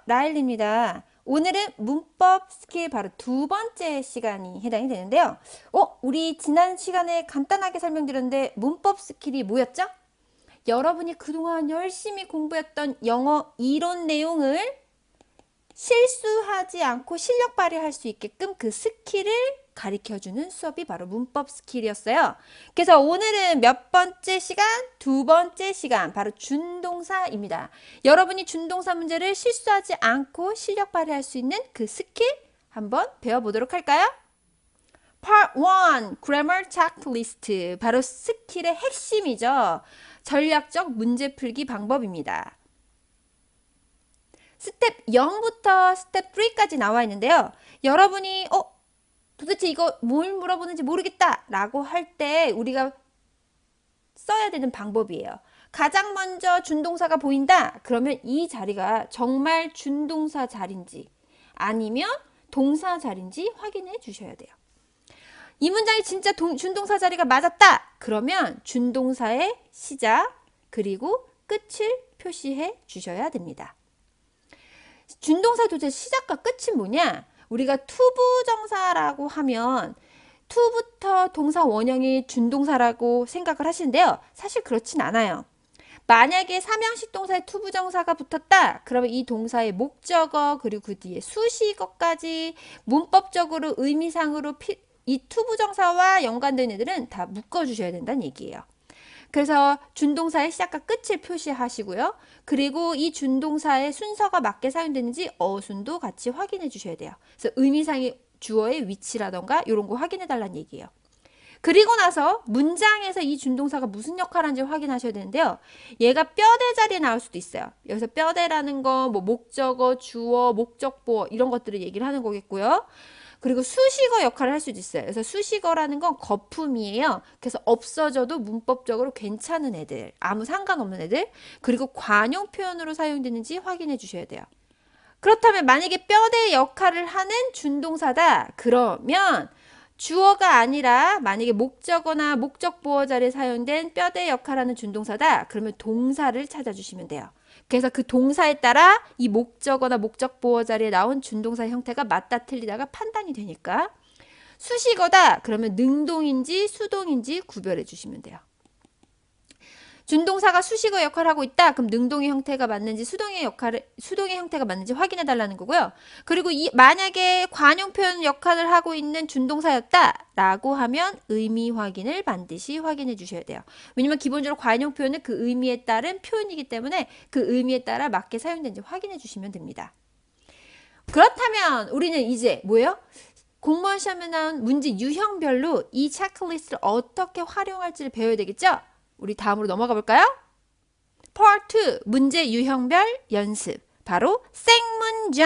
라일리입니다. 오늘은 문법 스킬 바로 두 번째 시간이 해당이 되는데요. 우리 지난 시간에 간단하게 설명드렸는데 문법 스킬이 뭐였죠? 여러분이 그동안 열심히 공부했던 영어 이론 내용을 실수하지 않고 실력 발휘할 수 있게끔 그 스킬을 가르쳐주는 수업이 바로 문법 스킬이었어요. 그래서 오늘은 몇 번째 시간? 두 번째 시간, 바로 준동사입니다. 여러분이 준동사 문제를 실수하지 않고 실력 발휘할 수 있는 그 스킬 한번 배워보도록 할까요? Part 1, Grammar Checklist. 바로 스킬의 핵심이죠. 전략적 문제 풀기 방법입니다. 스텝 0부터 스텝 3까지 나와 있는데요. 여러분이 도대체 이거 뭘 물어보는지 모르겠다 라고 할 때 우리가 써야 되는 방법이에요. 가장 먼저 준동사가 보인다. 그러면 이 자리가 정말 준동사 자리인지 아니면 동사 자리인지 확인해 주셔야 돼요. 이 문장이 진짜 준동사 자리가 맞았다. 그러면 준동사의 시작 그리고 끝을 표시해 주셔야 됩니다. 준동사 도대체 시작과 끝이 뭐냐? 우리가 투부정사라고 하면 투부터 동사 원형이 준동사라고 생각을 하시는데요. 사실 그렇진 않아요. 만약에 삼형식 동사에 투부정사가 붙었다. 그러면 이 동사의 목적어 그리고 그 뒤에 수식어까지 문법적으로 의미상으로 이 투부정사와 연관된 애들은 다 묶어주셔야 된다는 얘기예요. 그래서 준동사의 시작과 끝을 표시하시고요. 그리고 이 준동사의 순서가 맞게 사용되는지 어순도 같이 확인해 주셔야 돼요. 그래서 의미상의 주어의 위치라던가 이런 거 확인해 달라는 얘기예요. 그리고 나서 문장에서 이 준동사가 무슨 역할을 하는지 확인하셔야 되는데요. 얘가 뼈대 자리에 나올 수도 있어요. 여기서 뼈대라는 거 뭐 목적어, 주어, 목적보어 이런 것들을 얘기를 하는 거겠고요. 그리고 수식어 역할을 할 수도 있어요. 그래서 수식어라는 건 거품이에요. 그래서 없어져도 문법적으로 괜찮은 애들, 아무 상관없는 애들, 그리고 관용 표현으로 사용되는지 확인해 주셔야 돼요. 그렇다면 만약에 뼈대 역할을 하는 준동사다. 그러면 주어가 아니라 만약에 목적어나 목적보어 자리에 사용된 뼈대 역할하는 준동사다. 그러면 동사를 찾아주시면 돼요. 그래서 그 동사에 따라 이 목적어나 목적보어 자리에 나온 준동사 형태가 맞다 틀리다가 판단이 되니까 수식어다. 그러면 능동인지 수동인지 구별해 주시면 돼요. 준동사가 수식어 역할을 하고 있다. 그럼 능동의 형태가 맞는지 수동의 형태가 맞는지 확인해 달라는 거고요. 그리고 만약에 관용 표현 역할을 하고 있는 준동사였다라고 하면 의미 확인을 반드시 확인해 주셔야 돼요. 왜냐면 기본적으로 관용 표현은 그 의미에 따른 표현이기 때문에 그 의미에 따라 맞게 사용되는지 확인해 주시면 됩니다. 그렇다면 우리는 이제 뭐예요? 공무원 시험에 나온 문제 유형별로 이 체크리스트를 어떻게 활용할지를 배워야 되겠죠? 우리 다음으로 넘어가 볼까요? Part 2 문제 유형별 연습 바로 생문장.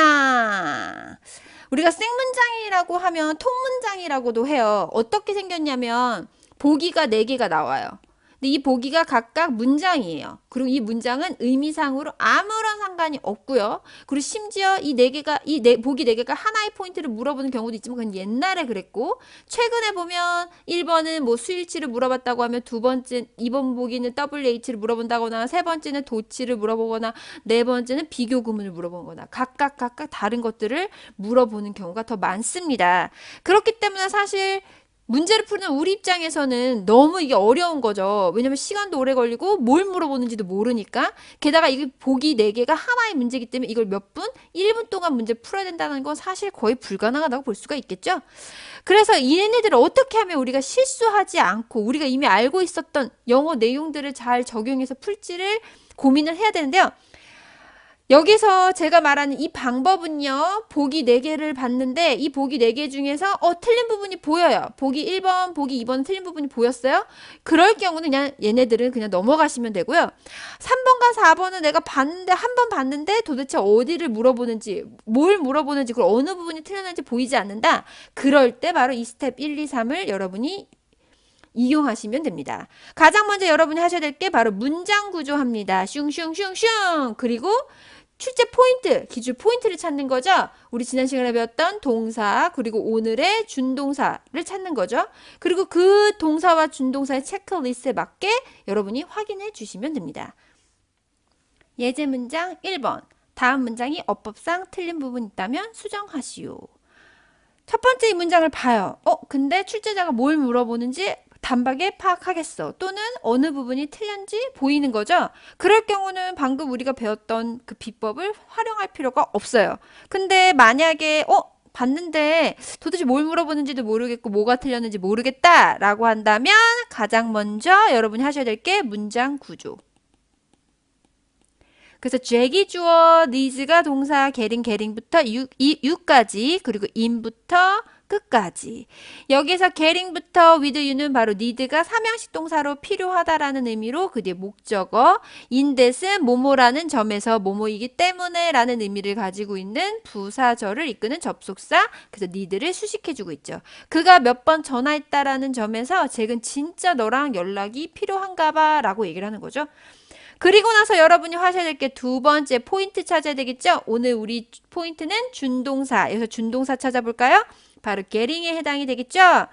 우리가 생문장이라고 하면 통문장이라고도 해요. 어떻게 생겼냐면 보기가 4개가 나와요. 근데 이 보기가 각각 문장이에요. 그리고 이 문장은 의미상으로 아무런 상관이 없고요. 그리고 심지어 이 보기 4개가 하나의 포인트를 물어보는 경우도 있지만 그건 옛날에 그랬고 최근에 보면 1번은 뭐 수일치를 물어봤다고 하면 2번 보기는 WH를 물어본다거나 3번째는 도치를 물어보거나 4번째는 비교구문을 물어보거나 각각 다른 것들을 물어보는 경우가 더 많습니다. 그렇기 때문에 사실 문제를 푸는 우리 입장에서는 너무 이게 어려운 거죠. 왜냐면 시간도 오래 걸리고 뭘 물어보는지도 모르니까. 게다가 이게 보기 4개가 하나의 문제이기 때문에 이걸 몇 분? 1분 동안 문제 풀어야 된다는 건 사실 거의 불가능하다고 볼 수가 있겠죠. 그래서 얘네들을 어떻게 하면 우리가 실수하지 않고 우리가 이미 알고 있었던 영어 내용들을 잘 적용해서 풀지를 고민을 해야 되는데요. 여기서 제가 말하는 이 방법은요. 보기 4개를 봤는데 이 보기 4개 중에서 틀린 부분이 보여요. 보기 1번, 보기 2번 틀린 부분이 보였어요. 그럴 경우는 그냥 얘네들은 그냥 넘어가시면 되고요. 3번과 4번은 내가 봤는데 한 번 봤는데 도대체 어디를 물어보는지 뭘 물어보는지 그리고 어느 부분이 틀렸는지 보이지 않는다. 그럴 때 바로 이 스텝 1, 2, 3을 여러분이 이용하시면 됩니다. 가장 먼저 여러분이 하셔야 될 게 바로 문장 구조합니다. 슝슝슝슝 그리고 출제 포인트, 기출 포인트를 찾는 거죠. 우리 지난 시간에 배웠던 동사 그리고 오늘의 준동사를 찾는 거죠. 그리고 그 동사와 준동사의 체크리스트에 맞게 여러분이 확인해 주시면 됩니다. 예제 문장 1번 다음 문장이 어법상 틀린 부분이 있다면 수정하시오. 첫 번째 이 문장을 봐요. 근데 출제자가 뭘 물어보는지 단박에 파악하겠어. 또는 어느 부분이 틀렸는지 보이는 거죠. 그럴 경우는 방금 우리가 배웠던 그 비법을 활용할 필요가 없어요. 근데 만약에 봤는데 도대체 뭘 물어보는지도 모르겠고 뭐가 틀렸는지 모르겠다 라고 한다면 가장 먼저 여러분이 하셔야 될 게 문장 구조. 그래서 잭이 주어, needs가 동사, getting부터 you까지, 그리고 in부터 끝까지. 여기서 getting부터 with you는 바로 need가 삼형식 동사로 필요하다라는 의미로 그 뒤에 목적어, in that은 뭐뭐라는 점에서 뭐뭐이기 때문에 라는 의미를 가지고 있는 부사절을 이끄는 접속사, 그래서 need를 수식해주고 있죠. 그가 몇 번 전화했다라는 점에서 잭은 진짜 너랑 연락이 필요한가 봐 라고 얘기를 하는 거죠. 그리고 나서 여러분이 하셔야 될 게 두 번째 포인트 찾아야 되겠죠? 오늘 우리 포인트는 준동사. 여기서 준동사 찾아볼까요? 바로 getting에 해당이 되겠죠?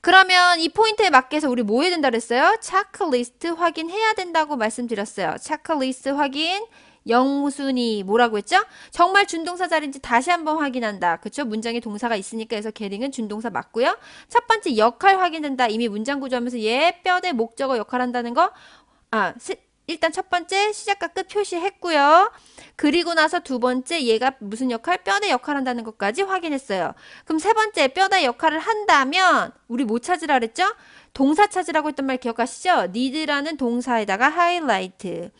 그러면 이 포인트에 맞게 해서 우리 뭐 해야 된다 그랬어요? 체크리스트 확인해야 된다고 말씀드렸어요. 체크리스트 확인. 영순이 뭐라고 했죠? 정말 준동사 자리인지 다시 한번 확인한다. 그쵸? 문장에 동사가 있으니까 해서 getting은 준동사 맞고요. 첫 번째 역할 확인된다. 이미 문장 구조하면서 얘 뼈대 목적어 역할 한다는 거 일단 첫 번째 시작과 끝 표시했고요. 그리고 나서 두 번째 얘가 무슨 역할? 뼈대 역할 한다는 것까지 확인했어요. 그럼 세 번째 뼈대 역할을 한다면 우리 뭐 찾으라 그랬죠? 동사 찾으라고 했던 말 기억하시죠? need라는 동사에다가 하이라이트.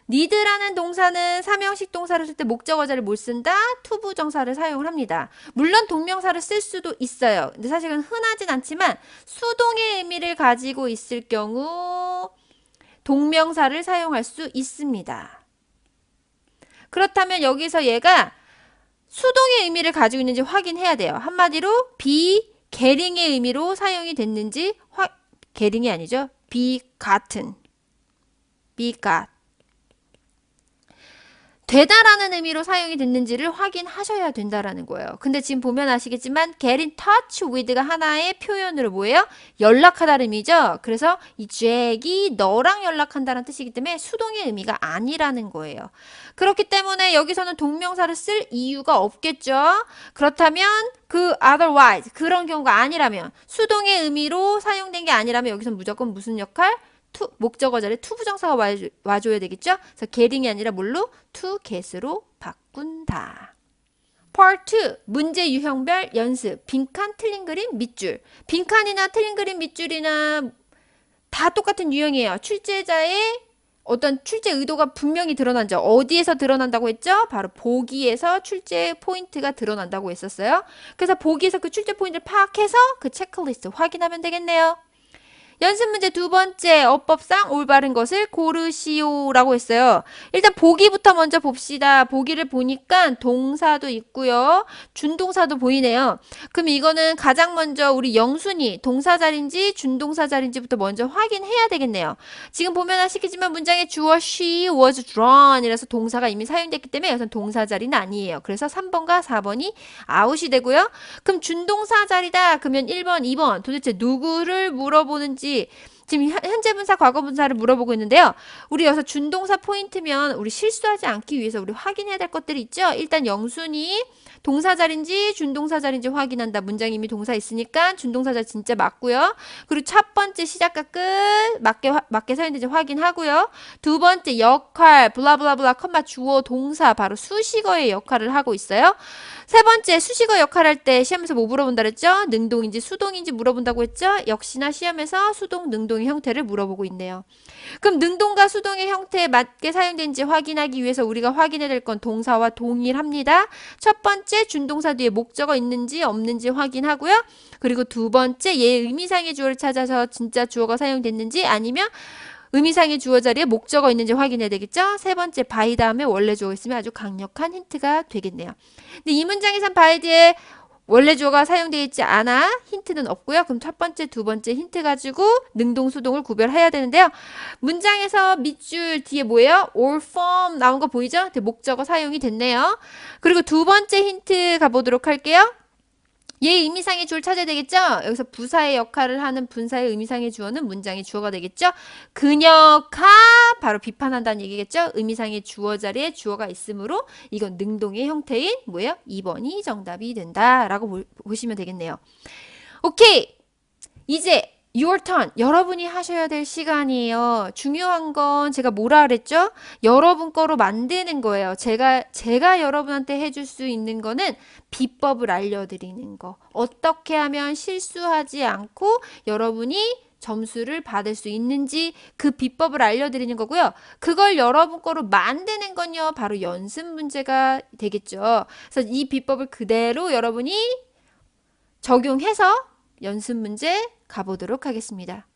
need라는 동사는 삼형식 동사를 쓸 때 목적어자를 못 쓴다. 투부정사를 사용을 합니다. 물론 동명사를 쓸 수도 있어요. 근데 사실은 흔하진 않지만 수동의 의미를 가지고 있을 경우 동명사를 사용할 수 있습니다. 그렇다면 여기서 얘가 수동의 의미를 가지고 있는지 확인해야 돼요. 한마디로 be getting의 의미로 사용이 됐는지 getting이 아니죠. be gotten. be got. 되다라는 의미로 사용이 됐는지를 확인하셔야 된다라는 거예요. 근데 지금 보면 아시겠지만 get in touch with가 하나의 표현으로 뭐예요? 연락하다는 의미죠. 그래서 이 잭이 너랑 연락한다는 뜻이기 때문에 수동의 의미가 아니라는 거예요. 그렇기 때문에 여기서는 동명사를 쓸 이유가 없겠죠. 그렇다면 그 otherwise 그런 경우가 아니라면 수동의 의미로 사용된 게 아니라면 여기서 무조건 무슨 역할? 목적어 자리에 투부정사가 와줘야 되겠죠? 그래서 getting이 아니라 뭘로? to get으로 바꾼다. Part 2. 문제 유형별 연습. 빈칸, 틀린 그림, 밑줄. 빈칸이나 틀린 그림, 밑줄이나 다 똑같은 유형이에요. 출제자의 어떤 출제 의도가 분명히 드러난죠. 어디에서 드러난다고 했죠? 바로 보기에서 출제 포인트가 드러난다고 했었어요. 그래서 보기에서 그 출제 포인트를 파악해서 그 체크리스트 확인하면 되겠네요. 연습 문제 두 번째, 어법상 올바른 것을 고르시오라고 했어요. 일단 보기부터 먼저 봅시다. 보기를 보니까 동사도 있고요. 준동사도 보이네요. 그럼 이거는 가장 먼저 우리 영순이 동사 자리인지 준동사 자리인지부터 먼저 확인해야 되겠네요. 지금 보면 아시겠지만 문장에 주어 she was drawn 이라서 동사가 이미 사용됐기 때문에 여기서 동사 자리는 아니에요. 그래서 3번과 4번이 아웃이 되고요. 그럼 준동사 자리다. 그러면 1번, 2번 도대체 누구를 물어보는지 지금 현재 분사, 과거 분사를 물어보고 있는데요. 우리 여기서 준동사 포인트면 우리 실수하지 않기 위해서 우리 확인해야 될 것들이 있죠. 일단 영순이 동사 자리인지 준동사 자리인지 확인한다. 문장이 이미 동사 있으니까 준동사 자리 진짜 맞고요. 그리고 첫 번째 시작과 끝 맞게 사용된지 확인하고요. 두 번째 역할 블라블라블라 컴마 주어 동사 바로 수식어의 역할을 하고 있어요. 세 번째 수식어 역할할 때 시험에서 뭐 물어본다 그랬죠? 능동인지 수동인지 물어본다고 했죠? 역시나 시험에서 수동 능동의 형태를 물어보고 있네요. 그럼 능동과 수동의 형태에 맞게 사용된지 확인하기 위해서 우리가 확인해야 될 건 동사와 동일합니다. 첫 번째 준동사 뒤에 목적어 있는지 없는지 확인하고요. 그리고 두 번째 얘 의미상의 주어를 찾아서 진짜 주어가 사용됐는지 아니면 의미상의 주어 자리에 목적어 있는지 확인해야 되겠죠? 세 번째 by 다음에 원래 주어가 있으면 아주 강력한 힌트가 되겠네요. 근데 이 문장에선 by 뒤에 원래 주어가 사용되어 있지 않아 힌트는 없고요. 그럼 첫 번째, 두 번째 힌트 가지고 능동, 수동을 구별해야 되는데요. 문장에서 밑줄 뒤에 뭐예요? or from 나온 거 보이죠? 목적어 사용이 됐네요. 그리고 두 번째 힌트 가보도록 할게요. 얘 의미상의 주어를 찾아야 되겠죠? 여기서 부사의 역할을 하는 분사의 의미상의 주어는 문장의 주어가 되겠죠? 그녀가 바로 비판한다는 얘기겠죠? 의미상의 주어 자리에 주어가 있으므로 이건 능동의 형태인 뭐예요? 2번이 정답이 된다라고 보시면 되겠네요. 오케이. 이제 your turn. 여러분이 하셔야 될 시간이에요. 중요한 건 제가 뭐라 그랬죠? 여러분 거로 만드는 거예요. 제가 여러분한테 해줄 수 있는 거는 비법을 알려드리는 거. 어떻게 하면 실수하지 않고 여러분이 점수를 받을 수 있는지 그 비법을 알려드리는 거고요. 그걸 여러분 거로 만드는 건요. 바로 연습 문제가 되겠죠. 그래서 이 비법을 그대로 여러분이 적용해서 연습 문제 가보도록 하겠습니다.